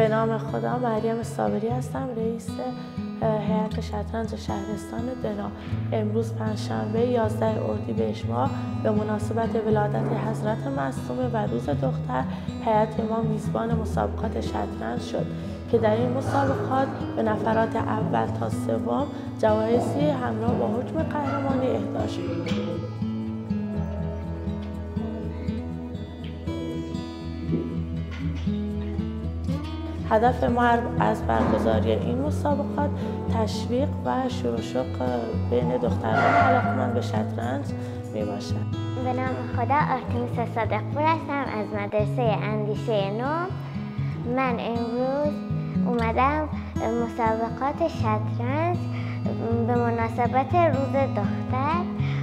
به نام خدا، مریم صابری هستم، رئیس هیئت شطرنج شهرستان دنا. امروز پنجشنبه 11 اردیبهشت ماه به مناسبت ولادت حضرت معصومه و روز دختر، هیئت ما میزبان مسابقات شطرنج شد که در این مسابقات به نفرات اول تا سوم جوایزی همراه با حکم قهرمانی اهدا شد. هدف ما از برگزاری این مسابقات تشویق و شروع بین دختران علاقه‌مند به شطرنج میباشد. به نام خدا، آرتمیس صادق‌پور هستم از مدرسه اندیشه نو. من امروز اومدم مسابقات شطرنج به مناسبت روز دختر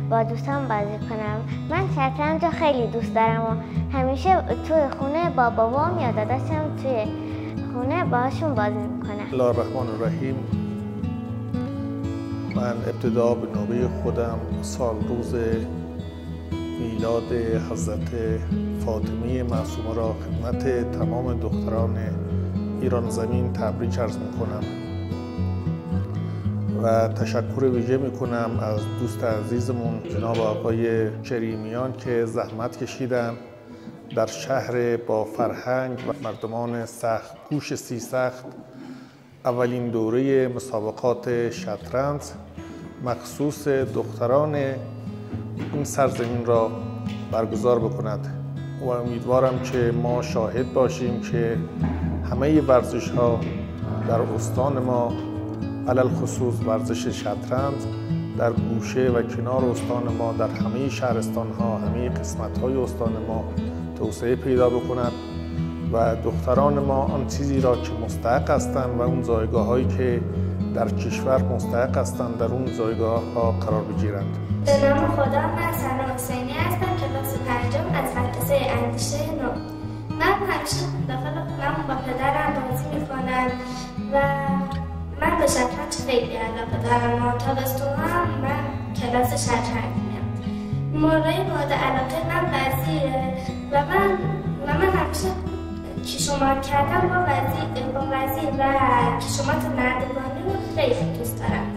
با دوستان بازی کنم. من شطرنج رو خیلی دوست دارم و همیشه توی خونه با بابام یا داداشم توی خونه باهاشون بازی میکنم. بسم الله الرحمن الرحیم. من ابتدا به نوبه خودم سال روز میلاد حضرت فاطمه معصومه را خدمت تمام دختران ایران زمین تبریک عرض میکنم و تشکر ویژه میکنم از دوست عزیزمون جناب آقای کریمیان که زحمت کشیدن در شهر با فرهنگ و مردمان سخت کوش سیسخت اولین دوره مسابقات شطرنج مخصوص دختران این سرزمین را برگزار بکند و امیدوارم که ما شاهد باشیم که همه ورزش ها در استان ما علل خصوص ورزش شطرنج در گوشه و کنار استان ما در همه شهرستان ها، همه قسمت های استان ما توسعه پیدا بکند و دختران ما آن چیزی را که مستحق هستند و اون جایگاه هایی که در کشور مستحق هستند در اون جایگاه ها قرار بگیرند. به نام خدا، من سنا حسینی هستم، کلاس پنجم از مدرسه اندیشه نو. من همیشه داخل خونم با پدرم بازی میکنم و من به شطرنج خیلی علاقه دارم. تابستون هم من کلاس شطرنج میرم. مورد علاقه من وزیره و من همیشه کیشومات کردم با وزیر و کیشومات نردبانی رو خیلی دوست دارم.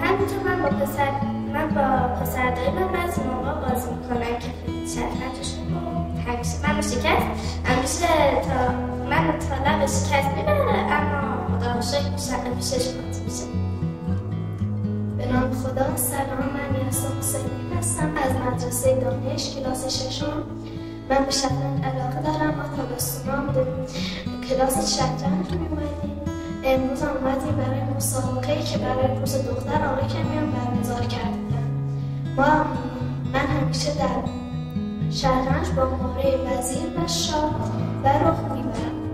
همینطور من با پسردایی من بعضی موقع بازی میکنم که شطرنجشون رو همیشه من همیشه تا لب شکست میبره، اما خدا رو شکر پیشش بازی میشه. به نام خدا، سلام، من یاسا حسینی هستم از مدرسه دانش کلاس ششم. من به شطرنج علاقه دارم. ما تابستونا کلاس شطرنج می‌اومدیم. امروز هم اومدیم برای مسابقه‌ای که برای روز دختر آقای کمیان برگزار کردن. من همیشه در شطرنج با مهره وزیر و شاه و رخ میبرم.